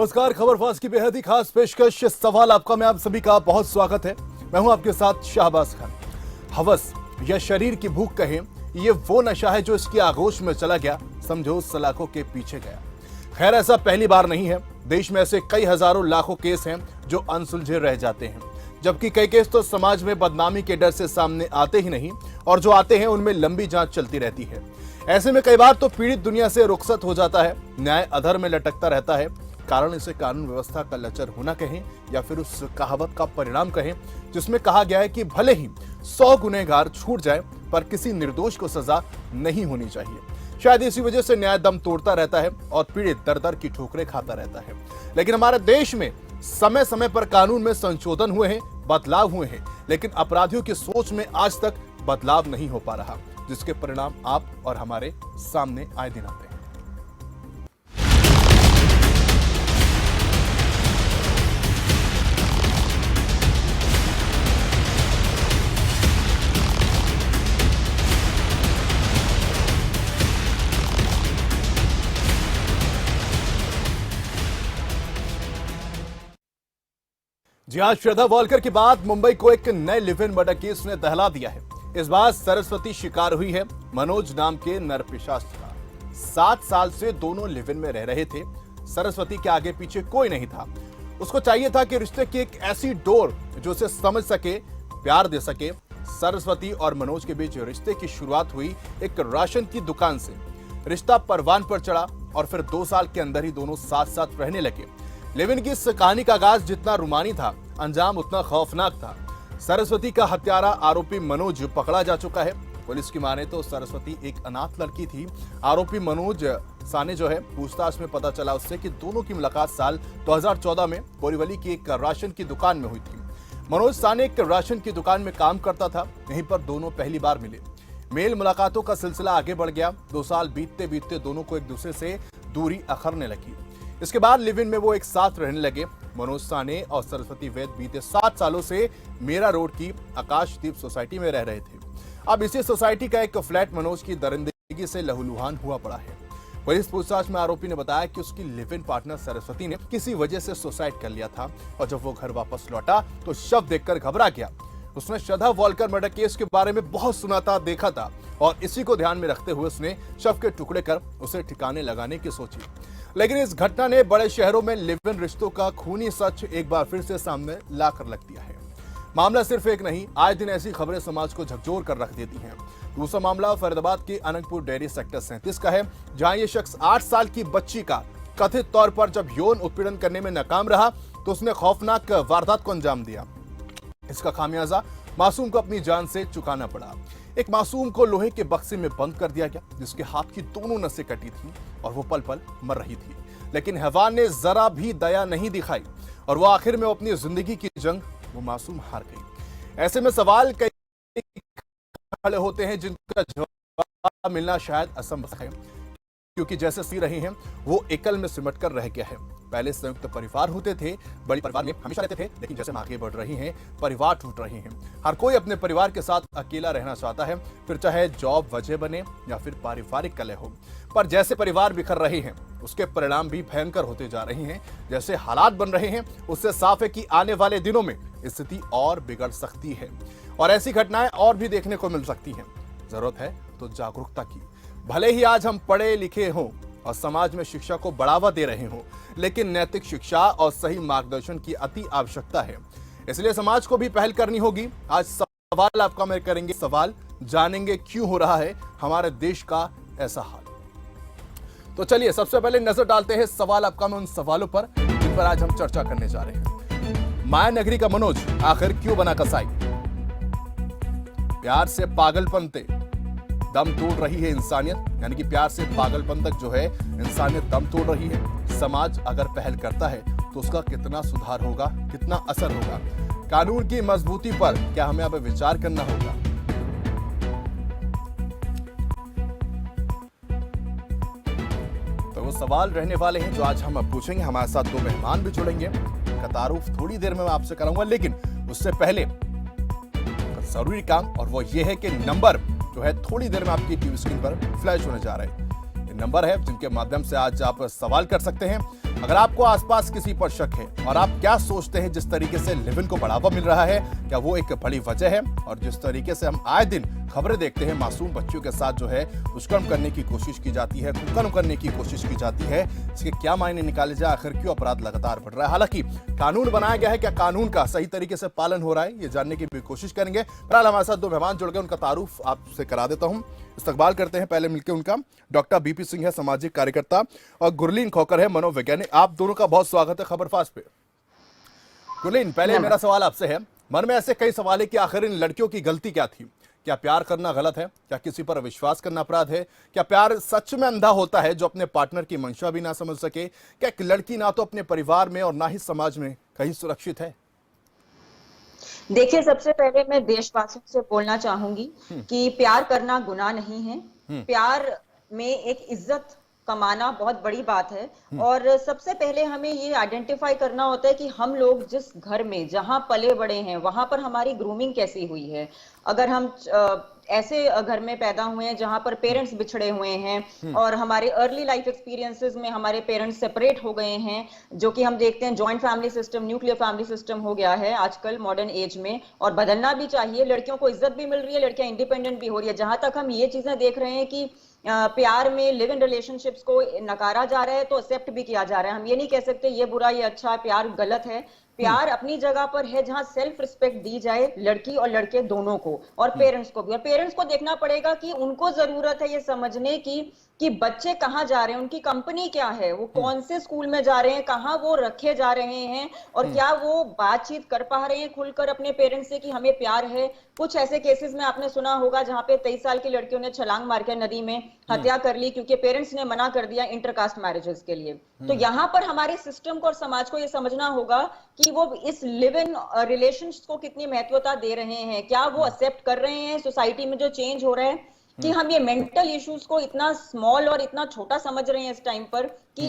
नमस्कार, खबर फास्ट की बेहद ही खास पेशकश सवाल आपका में आप सभी का बहुत स्वागत है। मैं हूं आपके साथ शाहबाज खान। हवस या शरीर की भूख कहें, ये वो नशा है जो इसकी आगोश में चला गया, समझो सलाखों के पीछे गया। खैर, ऐसा पहली बार नहीं है। देश में ऐसे कई हजारों लाखों केस हैं जो अनसुलझे रह जाते हैं, जबकि कई केस तो समाज में बदनामी के डर से सामने आते ही नहीं, और जो आते हैं उनमें लंबी जांच चलती रहती है। ऐसे में कई बार तो पीड़ित दुनिया से रुखसत हो जाता है, न्याय अधर में लटकता रहता है। कारण इसे कानून व्यवस्था का लचर होना कहें या फिर उस कहावत का परिणाम कहें जिसमें कहा गया है कि भले ही 100 गुनहगार छूट जाए पर किसी निर्दोष को सजा नहीं होनी चाहिए। शायद इसी वजह से न्याय दम तोड़ता रहता है और पीड़ित दर दर की ठोकरें खाता रहता है। लेकिन हमारे देश में समय समय पर कानून में संशोधन हुए हैं, बदलाव हुए हैं, लेकिन अपराधियों की सोच में आज तक बदलाव नहीं हो पा रहा, जिसके परिणाम आप और हमारे सामने आए दिन आते हैं। जी हाँ, श्रद्धा वॉलकर के बाद मुंबई को एक नए लिव इन मर्डर केस ने दहला दिया है। इस बार सरस्वती शिकार हुई है मनोज नाम के नरपिशाच का। 7 साल से दोनों लिव इन में रह रहे थे। सरस्वती के आगे पीछे कोई नहीं था। उसको चाहिए था कि रिश्ते की एक ऐसी डोर जो उसे समझ सके, प्यार दे सके। सरस्वती और मनोज के बीच रिश्ते की शुरुआत हुई एक राशन की दुकान से। रिश्ता परवान पर चढ़ा और फिर 2 साल के अंदर ही दोनों साथ साथ रहने लगे। लिव इन की इस कहानी का आगाज जितना रुमानी था, अंजाम उतना खौफनाक था। सरस्वती का हत्यारा आरोपी मनोज पकड़ा जा चुका है। पुलिस की माने तो सरस्वती एक अनाथ लड़की थी। आरोपी मनोज साने जो है, पूछताछ में पता चला उससे कि दोनों की मुलाकात साल 2014 में बोरीवली की एक राशन की दुकान में हुई थी। मनोज साने एक राशन की दुकान में काम करता था, यहीं पर दोनों पहली बार मिले। मेल मुलाकातों का सिलसिला आगे बढ़ गया। 2 साल बीतते बीतते दोनों को एक दूसरे से दूरी अखरने लगी। इसके बाद लिव इन में वो एक साथ रहने लगे। मनोज साने और सरस्वती वैद बीते 7 सालों से मेरा रोड की आकाशदीप सोसाइटी में रह रहे थे। अब इसी सोसाइटी का एक फ्लैट मनोज की दरिंदगी से लहूलुहान हुआ पड़ा है। पुलिस पूछताछ में आरोपी ने बताया कि उसकी लिव इन पार्टनर सरस्वती ने किसी वजह से सुसाइड कर लिया था और जब वो घर वापस लौटा तो शव देखकर घबरा गया। उसने श्रद्धा वॉलकर मर्डर केस के बारे में बहुत सुना था, देखा था, और इसी को ध्यान में रखते हुए उसने शव के टुकड़े कर उसे ठिकाने लगाने की सोची। लेकिन इस घटना ने बड़े शहरों में लिव इन रिश्तों का खूनी सच एक बार फिर से सामने लाकर रख दिया है। मामला सिर्फ एक नहीं, आए दिन ऐसी खबरें समाज को झकझोर कर रख देती हैं। दूसरा मामला फरीदाबाद के अनंतपुर डेयरी सेक्टर 37 का है, जहां ये शख्स 8 साल की बच्ची का कथित तौर पर जब यौन उत्पीड़न करने में नाकाम रहा तो उसने खौफनाक वारदात को अंजाम दिया। इसका खामियाजा मासूम को अपनी जान से चुकाना पड़ा। एक मासूम को लोहे के बक्से में बंद कर दिया गया, जिसके हाथ की दोनों नसें कटी थी और वो पल पल मर रही थी। लेकिन हैवान ने जरा भी दया नहीं दिखाई और वो आखिर में अपनी जिंदगी की जंग वो मासूम हार गई। ऐसे में सवाल कई खड़े होते हैं जिनका जवाब मिलना शायद असंभव है, क्योंकि जैसे सी रहे हैं वो एकल में सिमट कर रह गया है। पहले संयुक्त परिवार होते थे, बड़ी परिवार में हमेशा रहते थे, लेकिन जैसे आगे बढ़ रही हैं परिवार टूट रहे हैं। हर कोई अपने परिवार के साथ अकेला रहना चाहता है, फिर चाहे जॉब वजह बने या फिर पारिवारिक कलह हो। पर जैसे परिवार बिखर रहे हैं उसके परिणाम भी भयंकर होते जा रहे हैं। जैसे हालात बन रहे हैं उससे साफ है कि आने वाले दिनों में स्थिति और बिगड़ सकती है और ऐसी घटनाएं और भी देखने को मिल सकती हैं। जरूरत है तो जागरूकता की। भले ही आज हम पढ़े लिखे हों और समाज में शिक्षा को बढ़ावा दे रहे हों, लेकिन नैतिक शिक्षा और सही मार्गदर्शन की अति आवश्यकता है। इसलिए समाज को भी पहल करनी होगी। आज सवाल आपका मैं करेंगे, सवाल जानेंगे क्यों हो रहा है हमारे देश का ऐसा हाल। तो चलिए सबसे पहले नजर डालते हैं सवाल आपका में उन सवालों पर जिन पर आज हम चर्चा करने जा रहे हैं। माया नगरी का मनोज आखिर क्यों बना कसाई? प्यार से पागलपन ते दम तोड़ रही है इंसानियत, यानी कि प्यार से पागलपन तक जो है इंसानियत दम तोड़ रही है। समाज अगर पहल करता है तो उसका कितना सुधार होगा, कितना असर होगा? कानून की मजबूती पर क्या हमें अब विचार करना होगा? तो वो सवाल रहने वाले हैं जो आज हम अब पूछेंगे। हमारे साथ 2 मेहमान भी जुड़ेंगे, का तारुफ थोड़ी देर में मैं आपसे कराऊंगा, लेकिन उससे पहले जरूरी काम, और वो ये है कि नंबर जो है थोड़ी देर में आपकी टीवी स्क्रीन पर फ्लैश होने जा रहे हैं। ये नंबर है जिनके माध्यम से आज आप सवाल कर सकते हैं। अगर आपको आसपास किसी पर शक है और आप क्या सोचते हैं जिस तरीके से लिव इन को बढ़ावा मिल रहा है, क्या वो एक बड़ी वजह है? और जिस तरीके से हम आए दिन खबरें देखते हैं मासूम बच्चियों के साथ जो है दुष्कर्म करने की कोशिश की जाती है, कुकर्म करने की कोशिश की जाती है, इसके क्या मायने निकाले जाए? आखिर क्यों अपराध लगातार बढ़ रहा है? हालांकि कानून बनाया गया है, क्या कानून का सही तरीके से पालन हो रहा है, ये जानने की भी कोशिश करेंगे। फिलहाल हमारे साथ दो मेहमान जुड़ गए, उनका तारुफ आपसे करा देता हूं। इस्तकबाल करते हैं पहले मिलकर उनका। डॉक्टर बीपी सिंह है, सामाजिक कार्यकर्ता, और गुरलीन खोकर है, मनोवैज्ञानिक। आप दोनों का बहुत स्वागत है खबरफास्ट पे। गुरलीन, पहले मेरा सवाल आपसे है, मन में ऐसे कई सवाल है कि आखिर इन लड़कियों की गलती क्या थी? क्या प्यार करना गलत है? क्या किसी पर विश्वास करना अपराध है? क्या प्यार सच में अंधा होता है जो अपने पार्टनर की मंशा भी ना समझ सके? क्या एक लड़की ना तो अपने परिवार में और ना ही समाज में कहीं सुरक्षित है? देखिए, सबसे पहले मैं देशवासियों से बोलना चाहूंगी कि प्यार करना गुनाह नहीं है। प्यार में एक इज्जत कमाना बहुत बड़ी बात है। और सबसे पहले हमें ये आइडेंटिफाई करना होता है कि हम लोग जिस घर में जहां पले बड़े हैं वहां पर हमारी ग्रूमिंग कैसी हुई है। अगर हम ऐसे घर में पैदा हुए हैं जहां पर पेरेंट्स बिछड़े हुए हैं और हमारे अर्ली लाइफ एक्सपीरियंसेस में हमारे पेरेंट्स सेपरेट हो गए हैं, जो कि हम देखते हैं joint family system, nuclear family system हो गया है आजकल मॉडर्न एज में, और बदलना भी चाहिए। लड़कियों को इज्जत भी मिल रही है, लड़कियां इंडिपेंडेंट भी हो रही है। जहां तक हम ये चीजें देख रहे हैं कि प्यार में लिव इन रिलेशनशिप्स को नकारा जा रहा है तो एक्सेप्ट भी किया जा रहा है। हम ये नहीं कह सकते ये बुरा ये अच्छा, प्यार गलत है। प्यार अपनी जगह पर है जहां सेल्फ रिस्पेक्ट दी जाए लड़की और लड़के दोनों को, और पेरेंट्स को भी। और पेरेंट्स को देखना पड़ेगा कि उनको जरूरत है ये समझने की कि बच्चे कहाँ जा रहे हैं, उनकी कंपनी क्या है, वो कौन से स्कूल में जा रहे हैं, कहाँ वो रखे जा रहे हैं, और क्या वो बातचीत कर पा रहे हैं खुलकर अपने पेरेंट्स से कि हमें प्यार है। कुछ ऐसे केसेस में आपने सुना होगा जहां पे 23 साल की लड़कियों ने छलांग मार के नदी में हत्या कर ली क्योंकि पेरेंट्स ने मना कर दिया इंटरकास्ट मैरिजेस के लिए। तो यहाँ पर हमारे सिस्टम को और समाज को ये समझना होगा कि वो इस लिव इन रिलेशंस को कितनी महत्वता दे रहे हैं, क्या वो एक्सेप्ट कर रहे हैं सोसाइटी में जो चेंज हो रहा है, कि हम ये मेंटल इश्यूज को इतना स्मॉल और इतना छोटा समझ रहे हैं इस टाइम पर कि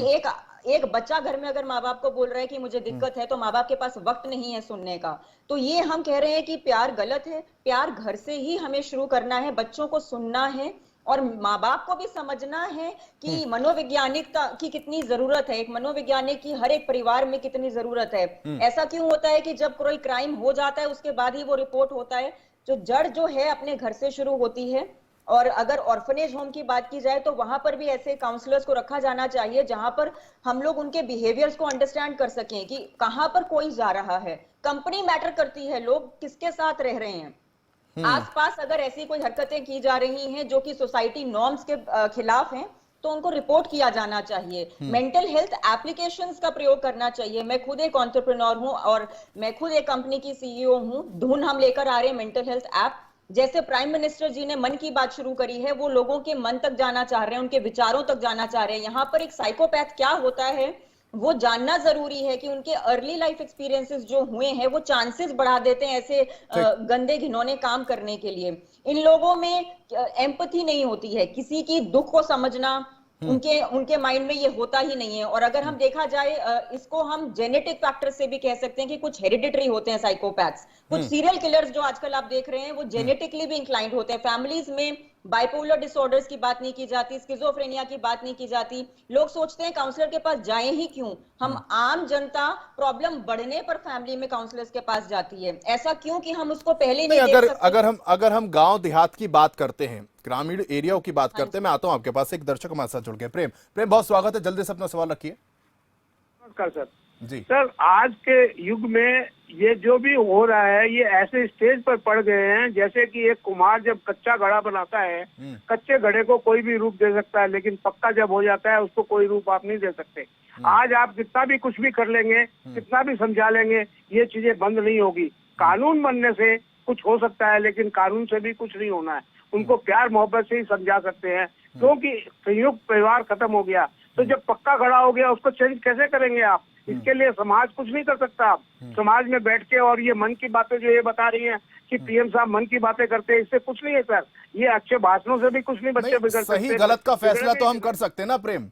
एक बच्चा घर में अगर माँ बाप को बोल रहा है कि मुझे दिक्कत है तो माँ बाप के पास वक्त नहीं है सुनने का। तो ये हम कह रहे हैं कि प्यार गलत है। प्यार घर से ही हमें शुरू करना है, बच्चों को सुनना है और माँ बाप को भी समझना है कि मनोवैज्ञानिकता की कितनी जरूरत है, एक मनोवैज्ञानिक की हर एक परिवार में कितनी जरूरत है। ऐसा क्यों होता है कि जब कोई क्राइम हो जाता है उसके बाद ही वो रिपोर्ट होता है? जो जड़ जो है अपने घर से शुरू होती है। और अगर ऑर्फनेज होम की बात की जाए तो वहां पर भी ऐसे काउंसलर्स को रखा जाना चाहिए जहां पर हम लोग उनके बिहेवियर्स को अंडरस्टैंड कर सकें कि कहां पर कोई जा रहा है। कंपनी मैटर करती है, लोग किसके साथ रह रहे हैं। आसपास अगर ऐसी कोई हरकतें की जा रही हैं जो कि सोसाइटी नॉर्म्स के खिलाफ हैं तो उनको रिपोर्ट किया जाना चाहिए। मेंटल हेल्थ एप्लीकेशंस का प्रयोग करना चाहिए। मैं खुद एक एंटरप्रेन्योर हूं और मैं खुद एक कंपनी की सीईओ हूं। धुन हम लेकर आ रहे हैं मेंटल हेल्थ ऐप। जैसे प्राइम मिनिस्टर जी ने मन की बात शुरू करी है, वो लोगों के मन तक जाना चाह रहे हैं, उनके विचारों तक जाना चाह रहे हैं। यहाँ पर एक साइकोपैथ क्या होता है वो जानना जरूरी है कि उनके अर्ली लाइफ एक्सपीरियंसेस जो हुए हैं वो चांसेस बढ़ा देते हैं ऐसे गंदे घिनौने काम करने के लिए। इन लोगों में एम्पैथी नहीं होती है, किसी की दुख को समझना उनके माइंड में ये होता ही नहीं है। और अगर हम देखा जाए इसको हम जेनेटिक फैक्टर से भी कह सकते हैं कि कुछ हेरिडिटरी होते हैं साइकोपैथ्स। कुछ सीरियल किलर्स जो आजकल आप देख रहे हैं वो जेनेटिकली भी इंक्लाइंड होते हैं। फैमिलीज में बाइपोलर डिसऑर्डर्स की बात नहीं की जाती, स्किज़ोफ्रेनिया की बात नहीं की जाती। लोग सोचते हैं काउंसलर के पास जाएं ही क्यों। हम आम जनता प्रॉब्लम बढ़ने पर फैमिली में काउंसलर्स के पास जाती है। ऐसा क्यों कि हम उसको पहले नहीं देख सकते। अगर हम गांव देहात की बात करते हैं, ग्रामीण एरिया की बात करते हैं, मैं आता हूं आपके पास। एक दर्शक हमारे साथ जुड़ गए, प्रेम। बहुत स्वागत है, जल्दी से अपना सवाल रखिए। नमस्कार सर जी सर, आज के युग में ये जो भी हो रहा है ये ऐसे स्टेज पर पड़ गए हैं जैसे कि एक कुम्हार जब कच्चा घड़ा बनाता है, कच्चे घड़े को कोई भी रूप दे सकता है, लेकिन पक्का जब हो जाता है उसको कोई रूप आप नहीं दे सकते। आज आप कितना भी कुछ भी कर लेंगे, कितना भी समझा लेंगे, ये चीजें बंद नहीं होगी। कानून बनने से कुछ हो सकता है लेकिन कानून से भी कुछ नहीं होना है। उनको प्यार मोहब्बत से ही समझा सकते हैं, क्योंकि संयुक्त परिवार खत्म हो गया तो जब पक्का खड़ा हो गया उसको चेंज कैसे करेंगे आप? इसके लिए समाज कुछ नहीं कर सकता। आप समाज में बैठ के और ये मन की बातें जो ये बता रही हैं कि पीएम साहब मन की बातें करते हैं, इससे कुछ नहीं है सर। ये अच्छे भाषणों से भी कुछ नहीं बच्चे बिगड़ सकते। सही गलत का फैसला तो हम कर सकते हैं ना प्रेम।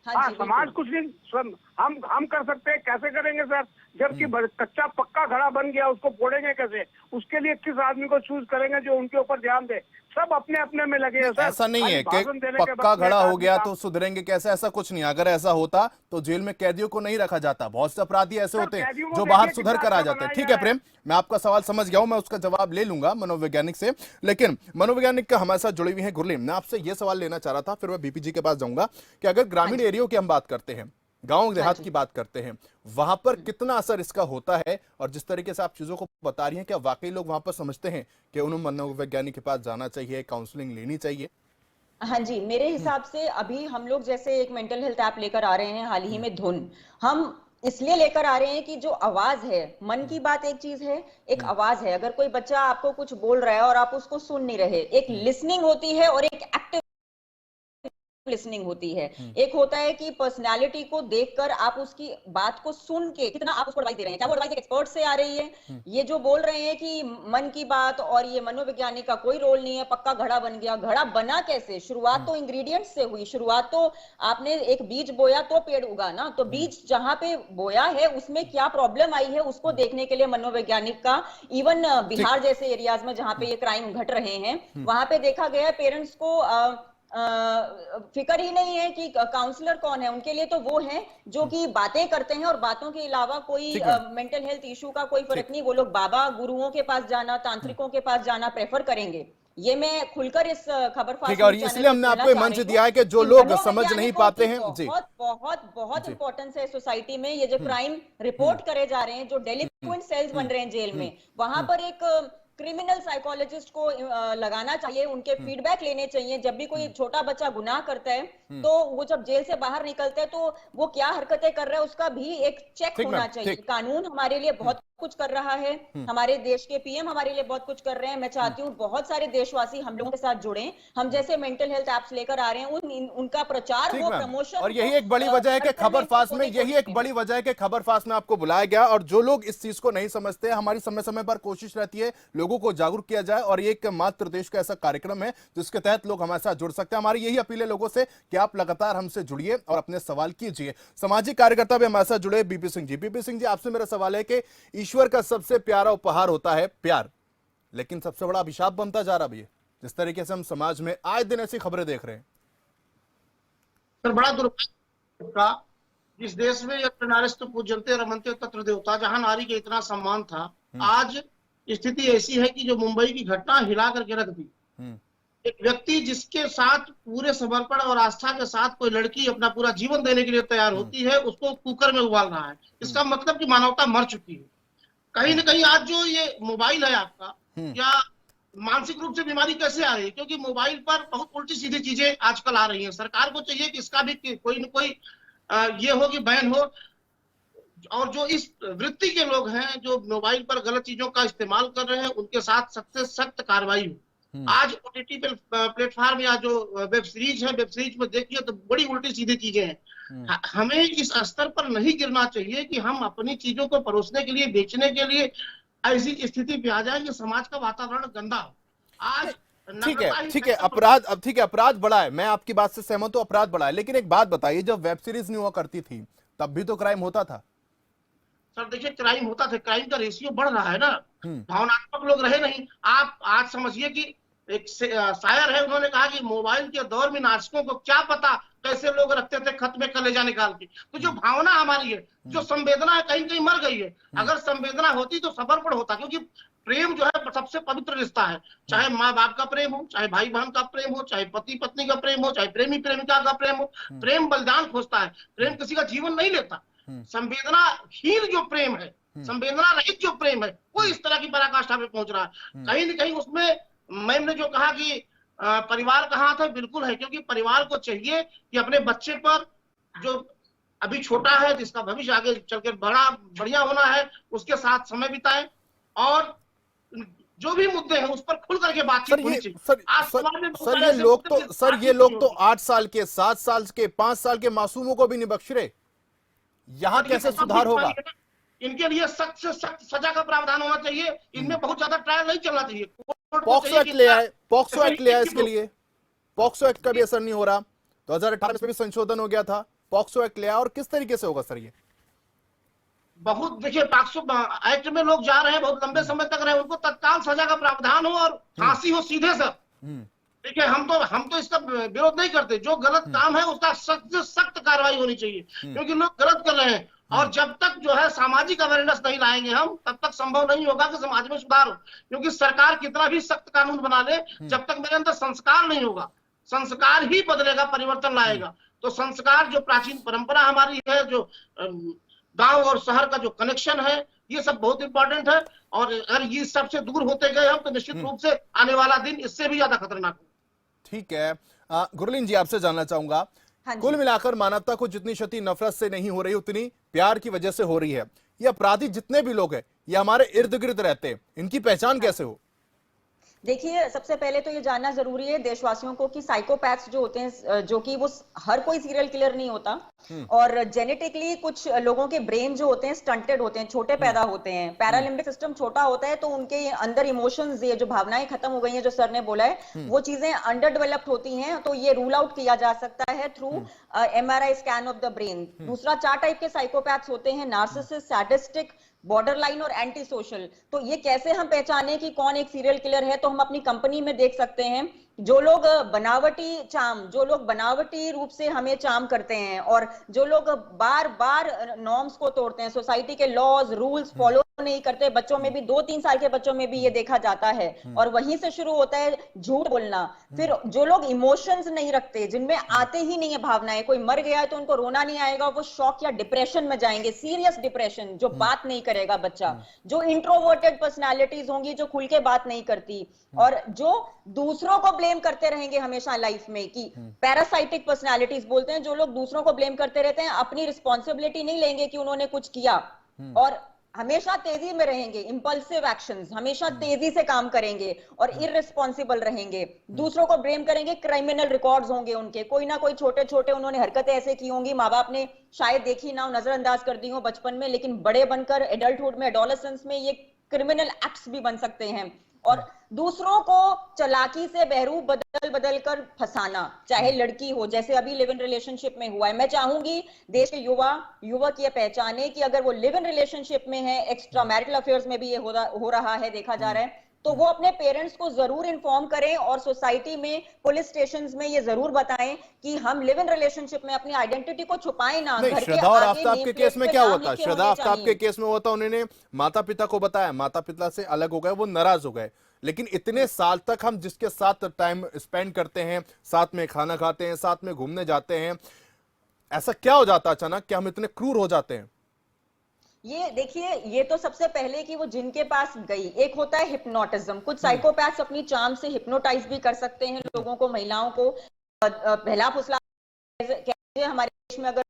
हाँ, समाज कुछ नहीं, हम कर सकते हैं, कैसे करेंगे सर? जबकि कच्चा पक्का घड़ा बन गया, उसको फोड़ेंगे कैसे? उसके लिए किस आदमी को चूज करेंगे जो उनके ऊपर ध्यान दे? सब अपने अपने में लगे हैं सर। ऐसा नहीं है कि भाषण देने के पक्का वक्त में घड़ा एक हो आदमी गया काम- तो सुधरेंगे कैसे, ऐसा कुछ नहीं। अगर ऐसा होता तो जेल में कैदियों को नहीं रखा जाता। बहुत से अपराधी ऐसे सर, होते हैं कैदियों को जो बाहर देखिए सुधर कितना कर आ अच्छा जाते हैं। बनाया ठीक जा है रहा है। प्रेम, मैं आपका सवाल समझ गया हूं, मैं उसका जवाब ले लूंगा मनोवैज्ञानिक से। लेकिन मनोवैज्ञानिक का हमारे साथ जुड़ी हुई है गुरलीन, मैं आपसे यह सवाल लेना चाह रहा था, फिर मैं बीपीजी के पास जाऊंगा कि अगर ग्रामीण एरियो की हम बात करते हैं, गांव देहात की बात करते हैं, वहां पर कितना असर इसका होता है? और जिस तरीके से आप चीजों को बता रही हैं, क्या वाकई लोग वहां पर समझते हैं कि उन्हें मनोवैज्ञानिक के पास जाना चाहिए, काउंसलिंग लेनी चाहिए? हाँ जी, मेरे हिसाब से अभी हम लोग जैसे एक मेंटल हेल्थ ऐप लेकर आ रहे हैं हाल ही में, धुन। हम इसलिए लेकर आ रहे हैं कि जो आवाज है, मन की बात एक चीज है, एक आवाज है। अगर कोई बच्चा आपको कुछ बोल रहा है और आप उसको सुन नहीं रहे, एक लिसनिंग होती है और एक एक्टिव लिसनिंग होती है। एक होता है कि पर्सनालिटी को देखकर आप उसकी बात को सुन के कितना आप उसको एडवाइस दे रहे हैं, क्या वो एडवाइस एक एक्सपर्ट से आ रही है। ये जो बोल रहे हैं कि मन की बात और ये मनोवैज्ञानिक का कोई रोल नहीं है, पक्का घड़ा बन गया। घड़ा बना कैसे? शुरुआत तो इंग्रेडिएंट्स से हुई। शुरुआत तो आपने एक बीज बोया तो पेड़ उगा ना। तो बीज जहां पे बोया है उसमें क्या प्रॉब्लम आई है उसको देखने के लिए मनोवैज्ञानिक का, इवन बिहार जैसे एरियाज में जहां पे ये क्राइम घट रहे हैं, वहां पे देखा गया पेरेंट्स को फिक्र ही नहीं है कि काउंसलर कौन है। उनके लिए तो वो हैं जो कि बातें करते हैं और बातों के अलावा कोई मेंटल हेल्थ इशू का कोई फर्क नहीं। वो लोग बाबा गुरुओं के पास जाना, तांत्रिकों के पास जाना प्रेफर करेंगे। ये मैं खुलकर इस खबर ठीक है, और इसलिए हमने आपको मंच दिया है कि जो लोग समझ नहीं पाते हैं। जी, बहुत बहुत बहुत इंपॉर्टेंस है सोसाइटी में। ये जो क्राइम रिपोर्ट करे जा रहे हैं, जो डेलिक्वेंट सेल्स बन रहे हैं जेल में, वहां पर एक क्रिमिनल साइकोलॉजिस्ट को लगाना चाहिए। उनके फीडबैक लेने चाहिए। जब भी कोई छोटा बच्चा गुनाह करता है तो वो जब जेल से बाहर निकलता है तो वो क्या हरकतें कर रहा है उसका भी एक चेक होना चाहिए। कानून हमारे लिए बहुत कुछ कर रहा है, हमारे देश के पीएम हमारे लिए बहुत कुछ कर रहे हैं। मैं चाहती हूँ बहुत सारे देशवासी हम लोगों के साथ जुड़े। हम जैसे मेंटल हेल्थ ऐप्स लेकर आ रहे हैं, उनका प्रचार हो, प्रमोशन। और यही एक बड़ी वजह है कि खबर फास्ट में, यही एक बड़ी वजह है कि खबर फास्ट में आपको बुलाया गया। और जो लोग इस चीज को नहीं समझते, हमारी समय समय पर कोशिश रहती है लोगों को जागरूक किया जाए, और ये एक मात्र देश का ऐसा कार्यक्रम है जिसके तहत लोग हमारे साथ जुड़ सकते हैं। हमारी यही अपील है लोगों से कि आप लगातार हमसे जुड़िए और अपने सवाल कीजिए। सामाजिक कार्यकर्ता भी हमारे साथ जुड़े, बीपी सिंह जी। बीपी सिंह जी, आपसे मेरा सवाल है कि ईश्वर का सबसे प्यारा उपहार होता है प्यार, लेकिन सबसे बड़ा अभिशाप बनता जा रहा है जिस तरीके से हम समाज में आए दिन ऐसी खबरें देख रहे हैं। सर, बड़ा दुर्भाग्य का, जिस देश में नारीस्तु पूज्यन्ते रमन्ते तत्र देवता, जहां नारी के इतना सम्मान था, आज स्थिति ऐसी है कि जो मुंबई की घटना हिला करके रख दी। एक व्यक्ति जिसके साथ पूरे समर्पण और आस्था के साथ कोई लड़की अपना पूरा जीवन देने के लिए तैयार होती है, उसको कुकर में उबाल रहा है। इसका मतलब कि मानवता मर चुकी है। कहीं ना कहीं आज जो ये मोबाइल है आपका, या मानसिक रूप से बीमारी कैसे आ रही है? क्योंकि मोबाइल पर बहुत उल्टी सीधी चीजें आजकल आ रही हैं। सरकार को चाहिए कि इसका भी कोई न कोई ये हो कि बैन हो। और जो इस वृत्ति के लोग हैं जो मोबाइल पर गलत चीजों का इस्तेमाल कर रहे हैं, उनके साथ सख्त से सख्त कार्रवाई हो। आज ओटीटी प्लेटफॉर्म या जो वेब सीरीज है, वेब सीरीज में देखिए तो बड़ी उल्टी सीधी चीजें हैं। हमें इस स्तर पर नहीं गिरना चाहिए कि हम अपनी चीजों को परोसने के लिए, बेचने के लिए ऐसी स्थिति पे आ जाए कि समाज का वातावरण गंदा हो। आज ठीक है, अपराध, अब ठीक है, अपराध बढ़ा है, मैं आपकी बात से सहमत हूं, अपराध बढ़ा है। लेकिन एक बात बताइए, जब वेब सीरीज नहीं हुआ करती थी तब भी तो क्राइम होता था। सर देखिए, क्राइम होता था, क्राइम का रेशियो बढ़ रहा है ना। भावनात्मक लोग रहे नहीं। आप आज समझिए कि एक शायर है, उन्होंने कहा कि मोबाइल के दौर में नाचकों को क्या पता कैसे लोग रखते थे खत में कलेजा निकाल के। तो जो भावना हमारी है, जो संवेदना है, कहीं कहीं मर गई है। अगर संवेदना होती तो समर्पण होता, क्योंकि प्रेम जो है सबसे पवित्र रिश्ता है। चाहे माँ बाप का प्रेम हो, चाहे भाई बहन का प्रेम हो, चाहे पति पत्नी का प्रेम हो, चाहे प्रेमी प्रेमिका का प्रेम हो। प्रेम बलिदान खोजता है, प्रेम किसी का जीवन नहीं लेता। संवेदनाहीन जो प्रेम है, संवेदना रहित जो प्रेम है, वो इस तरह की पराकाष्ठा पे पहुंच रहा है। कहीं न कहीं उसमें मैम ने जो कहा कि परिवार का हाथ है, बिल्कुल है। क्योंकि परिवार को चाहिए कि अपने बच्चे पर, जो अभी छोटा है, जिसका भविष्य आगे चलकर बड़ा बढ़िया होना है, उसके साथ समय बिताए और जो भी मुद्दे हैं उस पर खुल करके बातचीत होनी चाहिए। सर ये लोग तो 8 साल के, 7 साल के, 5 साल के मासूमों को भी नहीं बख्श रहे। यहाँ कैसे सुधार होगा? इनके लिए सख्त से सख्त सजा का प्रावधान होना चाहिए। इनमें बहुत ज्यादा ट्रायल नहीं चलना चाहिए। पॉक्सो एक्ट ले आए, पॉक्सो एक्ट ले आए इसके लिए। पॉक्सो एक्ट का भी असर नहीं हो रहा। 2018 में भी संशोधन हो गया था, पॉक्सो एक्ट ले आया, और किस तरीके से होगा सर ये? बहुत देखिए, पॉक्सो एक्ट में लोग जा रहे हैं, बहुत लंबे समय तक रहे, उनको तत्काल सजा का प्रावधान हो और फांसी हो सीधे सर। देखिए, हम तो इसका विरोध नहीं करते, जो गलत काम है उसका सख्त से सख्त कार्रवाई होनी चाहिए, क्योंकि लोग गलत कर रहे हैं। और जब तक जो है सामाजिक अवेयरनेस नहीं लाएंगे हम, तब तक संभव नहीं होगा कि समाज में सुधार हो। क्योंकि सरकार कितना भी सख्त कानून बना ले, जब तक मेरे अंदर संस्कार नहीं होगा, संस्कार ही बदलेगा, परिवर्तन लाएगा। तो संस्कार, जो प्राचीन परंपरा हमारी है, जो गांव और शहर का जो कनेक्शन है, ये सब बहुत इंपॉर्टेंट है। और अगर ये सबसे दूर होते गए हम, तो निश्चित रूप से आने वाला दिन इससे भी ज्यादा खतरनाक होगा। ठीक है, गुरलीन जी, आपसे जानना चाहूंगा, हाँ जी। कुल मिलाकर मानवता को जितनी क्षति नफरत से नहीं हो रही, उतनी प्यार की वजह से हो रही है। ये अपराधी जितने भी लोग हैं, ये हमारे इर्द गिर्द रहते हैं, इनकी पहचान कैसे हो? देखिए, सबसे पहले तो ये जानना जरूरी है देशवासियों को कि साइकोपैथ्स जो होते हैं, जो कि वो हर कोई सीरियल किलर नहीं होता, और जेनेटिकली कुछ लोगों के ब्रेन जो होते हैं स्टंटेड होते हैं, छोटे पैदा होते हैं, पैरालिम्बिक सिस्टम छोटा होता है, तो उनके अंदर इमोशंस, ये जो भावनाएं खत्म हो गई हैं, जो सर ने बोला है, वो चीजें अंडर डेवलप्ड होती हैं। तो ये रूल आउट किया जा सकता है through MRI scan of the brain. दूसरा, 4 टाइप के साइकोपैथ्स होते हैं: नार्सिसिस्ट, सैडिस्टिक, बॉर्डरलाइन और एंटी सोशल। तो ये कैसे हम पहचाने कि कौन एक सीरियल किलर है? तो हम अपनी कंपनी में देख सकते हैं, जो लोग बनावटी रूप से हमें चार्म करते हैं, और जो लोग बार बार नॉर्म्स को तोड़ते हैं, सोसाइटी के लॉज रूल्स फॉलो नहीं करते, बच्चों में भी, 2-3 साल के बच्चों में भी ये देखा जाता है। और वहीं से शुरू होता है झूठ बोलना। फिर जो लोग इमोशंस नहीं रखते, जिनमें आते ही नहीं है भावनाएं, कोई मर गया है तो उनको रोना नहीं आएगा, वो शॉक या डिप्रेशन में जाएंगे, सीरियस डिप्रेशन, जो बात नहीं करेगा बच्चा। जो इंट्रोवर्टेड पर्सनालिटीज होंगी, जो खुल के बात नहीं करती, और जो दूसरों को ब्लेम करते रहेंगे हमेशा लाइफ में, कि पैरासाइटिक पर्सनालिटीज बोलते हैं, जो लोग दूसरों को ब्लेम करते रहते हैं, अपनी रिस्पॉन्सिबिलिटी नहीं लेंगे कि उन्होंने कुछ किया, और हमेशा तेजी में रहेंगे, इंपल्सिव एक्शंस, हमेशा तेजी से काम करेंगे, और इररिस्पॉन्सिबल रहेंगे, दूसरों को ब्लेम करेंगे, क्रिमिनल रिकॉर्ड्स होंगे उनके, कोई ना कोई छोटे छोटे उन्होंने हरकतें ऐसे की होंगी, माँ बाप ने शायद देखी ना हो, नजरअंदाज कर दी हो बचपन में, लेकिन बड़े बनकर एडल्टहुड में, एडोलेसेंस में ये क्रिमिनल एक्ट्स भी बन सकते हैं। और दूसरों को चालाकी से बहरूप बदल बदल कर फंसाना, चाहे लड़की हो, जैसे अभी लिव इन रिलेशनशिप में हुआ है। मैं चाहूंगी देश के युवक ये पहचाने कि अगर वो लिव इन रिलेशनशिप में है, एक्स्ट्रा मैरिटल अफेयर्स में भी ये हो रहा है, देखा जा रहा है, तो वो अपने पेरेंट्स को जरूर इन्फॉर्म करें, और सोसाइटी में, पुलिस स्टेशंस में ये जरूर बताएं कि हम लिव इन रिलेशनशिप में अपनी आइडेंटिटी को छुपाएं ना। नहीं, घर के श्रद्धा और आगे आफ्ताब के नेम केस प्लेट में पे क्या नाम हुआ था? लिखे श्रद्धा होने आफ्ताब के चाहिए। केस में हुआ था, उन्होंने माता पिता को बताया, माता पिता से अलग हो गए, वो नाराज हो गए, लेकिन इतने साल तक हम जिसके साथ टाइम स्पेंड करते हैं, साथ में खाना खाते हैं, साथ में घूमने जाते हैं, ऐसा क्या हो जाता अचानक कि हम इतने क्रूर हो जाते हैं? ये देखिए, ये तो सबसे पहले कि वो जिनके पास गई, एक होता है हिप्नोटिज्म, कुछ साइकोपैथ्स अपनी चार्म से हिप्नोटाइज भी कर सकते हैं लोगों को, महिलाओं को बहला फुसला। कहते हैं हमारे देश में, अगर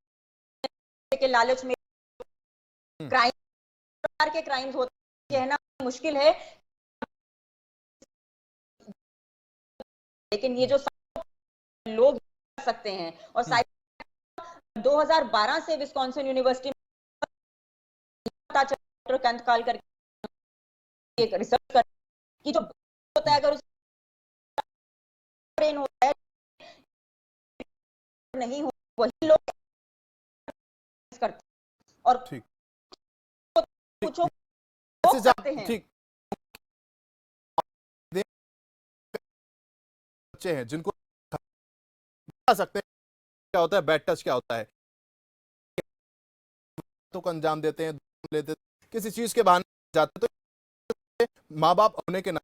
के लालच में क्राइम, प्रकार के क्राइम्स होते हैं, कहना मुश्किल है, लेकिन ये जो लोग कर सकते हैं। और 2012 से विस्कॉन्सिन यूनिवर्सिटी कंतकाल करके एक रिसर्च कर कि जो होता है, अगर उस ब्रेन होता है नहीं हो, वही लोग करते हैं। और ठीक, पूछो ऐसे करते हैं। ठीक, बच्चे हैं जिनको बता सकते हैं क्या होता है बैड टच, क्या होता है, तो को अंजाम देते हैं, लेते किसी चीज के बहाने जाते, तो माँ बाप होने के नाम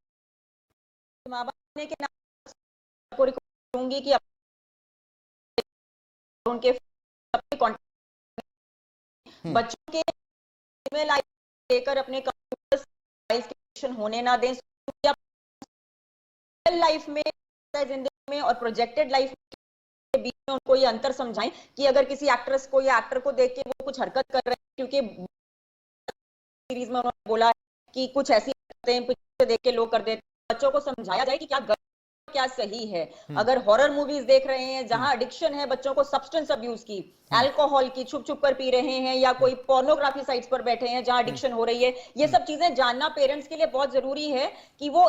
को कहूंगी कि उनके बच्चों के ईमेल आईडी लेकर अपने कंप्यूटर होने ना दें। लाइफ में, जिंदगी में और प्रोजेक्टेड लाइफ के बीच में उनको ये अंतर समझाएं कि अगर किसी एक्ट्रेस को या एक्टर को देख के वो कुछ हरकत कर रहे हैं, क्योंकि सीरीज में उन्होंने बोला है कि कुछ ऐसी हरकतें देख के लोग कर देते हैं, बच्चों को समझाया जाए कि क्या गलत क्या सही है। अगर हॉरर मूवीज देख रहे हैं जहां एडिक्शन है बच्चों को सब्सटेंस अब्यूज की, अल्कोहल की, छुप छुप कर पी रहे हैं, या कोई पोर्नोग्राफी साइट्स पर बैठे हैं जहां एडिक्शन हो रही है, ये सब चीजें जानना पेरेंट्स के लिए बहुत जरूरी है कि वो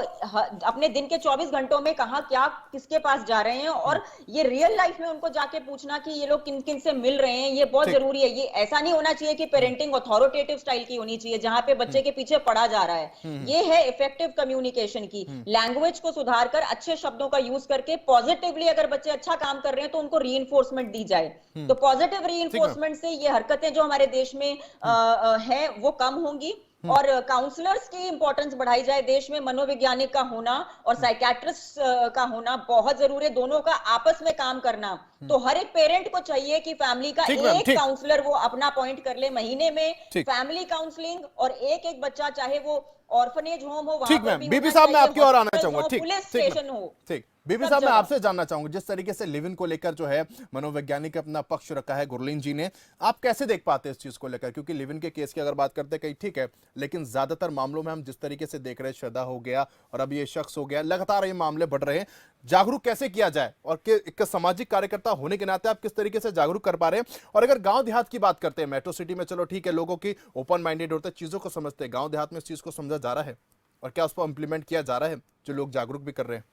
अपने दिन के 24 घंटों में कहां क्या किसके पास जा रहे हैं, और ये रियल लाइफ में उनको जाके पूछना कि ये लोग किन किन से मिल रहे हैं, ये बहुत जरूरी है। ये ऐसा नहीं होना चाहिए कि पेरेंटिंग अथॉरिटेटिव स्टाइल की होनी चाहिए जहां पे बच्चे के पीछे पड़ा जा रहा है। ये है इफेक्टिव कम्युनिकेशन की, लैंग्वेज को सुधार कर अच्छे शब्दों का यूज करके पॉजिटिवली अगर बच्चे अच्छा काम कर रहे हैं तो उनको रीइंफोर्समेंट दी जाए। तो पॉजिटिव रीइंफोर्समेंट से ये हरकतें जो हमारे देश में है वो कम होंगी, और काउंसलर्स की इंपॉर्टेंस बढ़ाई जाए। देश में मनोवैज्ञानिक का होना और साइकियाट्रिस्ट का होना बहुत जरूरी है, दोनों का आपस में काम करना। तो हर एक पेरेंट को चाहिए कि फैमिली का एक काउंसलर वो अपना अपॉइंट कर ले महीने में, फैमिली काउंसलिंग, और एक एक बच्चा चाहे वो ऑर्फनेज होम हो, ठीक मैम। बीबी साहब मैं आपकी और आना चाहूंगा। ठीक, पुलिस स्टेशन हो। ठीक बीबी साहब मैं आपसे जानना चाहूंगा, जिस तरीके से लिव इन को लेकर जो है मनोवैज्ञानिक अपना पक्ष रखा है गुरलीन जी ने, आप कैसे देख पाते हैं इस चीज को लेकर? क्योंकि लिव इन के केस की अगर बात करते हैं कहीं ठीक है, लेकिन ज्यादातर मामलों में हम जिस तरीके से देख रहे हैं, श्रद्धा हो गया और अब ये शख्स हो गया, लगातार ये मामले बढ़ रहे हैं। जागरूक कैसे किया जाए, और एक सामाजिक कार्यकर्ता होने के नाते आप किस तरीके से जागरूक कर पा रहे हैं? और अगर गांव देहात की बात करते हैं, मेट्रो सिटी में चलो ठीक है, लोगों की ओपन माइंडेड होते हैं, चीजों को समझते हैं, गांव देहात में इस चीज को समझा जा रहा है और क्या उस पर इंप्लीमेंट किया जा रहा है जो लोग जागरूक भी कर रहे हैं?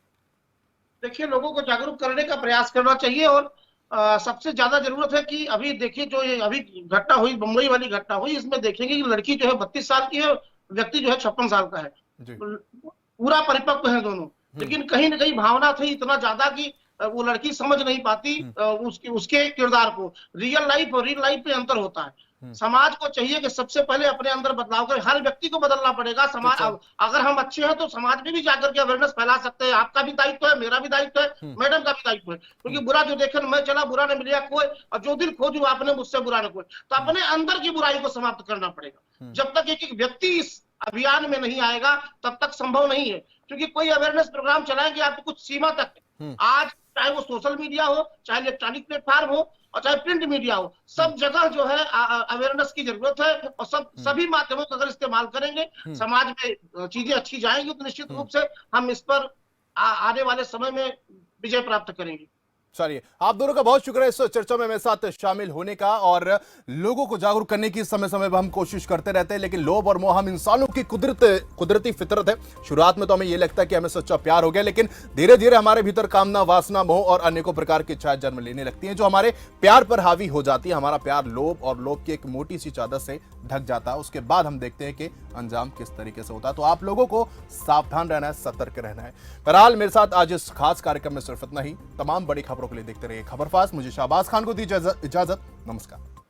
देखिए, लोगों को जागरूक करने का प्रयास करना चाहिए, और सबसे ज्यादा जरूरत है कि अभी देखिए जो ये अभी घटना हुई, मुंबई वाली घटना हुई, इसमें देखेंगे कि लड़की जो है 32 साल की है, व्यक्ति जो है 56 साल का है, पूरा परिपक्व है दोनों। लेकिन कहीं ना कहीं भावना थी इतना ज्यादा कि वो लड़की समझ नहीं पाती उसके किरदार को। रियल लाइफ और रियल लाइफ में अंतर होता है। समाज को चाहिए कि सबसे पहले अपने अंदर बदलाव करें, हर व्यक्ति को बदलना पड़ेगा। समाज अगर हम अच्छे हैं तो समाज में भी जाकर के अवेयरनेस फैला सकते हैं। आपका भी दायित्व है, मेरा भी दायित्व है, मैडम का भी दायित्व है, क्योंकि बुरा जो देखे मैं चला, बुरा ने मिलिया कोई, और जो दिल खोजू आपने मुझसे बुरा न कोई। तो अपने अंदर की बुराई को समाप्त करना पड़ेगा। जब तक एक एक व्यक्ति इस अभियान में नहीं आएगा तब तक संभव नहीं है, क्योंकि कोई अवेयरनेस प्रोग्राम चलाएंगे आपको कुछ सीमा तक है। आज चाहे वो सोशल मीडिया हो, चाहे इलेक्ट्रॉनिक प्लेटफॉर्म हो, और चाहे प्रिंट मीडिया हो, सब जगह जो है अवेयरनेस की जरूरत है। और सभी माध्यमों का अगर इस्तेमाल करेंगे, समाज में चीजें अच्छी जाएंगी, तो निश्चित रूप से हम इस पर आने वाले समय में विजय प्राप्त करेंगे। चलिए, आप दोनों का बहुत शुक्रिया इस चर्चा में मेरे साथ शामिल होने का, और लोगों को जागरूक करने की समय समय पर हम कोशिश करते रहते हैं, लेकिन लोभ और मोह हम इंसानों की कुदरती फितरत है। शुरुआत में तो हमें यह लगता है कि हमें सच्चा प्यार हो गया, लेकिन धीरे धीरे हमारे भीतर कामना, वासना, मोह और अनेकों प्रकार की इच्छाएं जन्म लेने लगती हैं, जो हमारे प्यार पर हावी हो जाती है। हमारा प्यार लोभ और लोभ की एक मोटी सी चादर से ढक जाता है। उसके बाद हम देखते हैं कि अंजाम किस तरीके से होता है। तो आप लोगों को सावधान रहना है, सतर्क रहना है। बहरहाल मेरे साथ आज इस खास कार्यक्रम में सिर्फ इतना ही। तमाम बड़ी खबरों के लिए देखते रहिए खबरफास्ट। मुझे शाहबाज खान को दीजिए इजाजत। नमस्कार।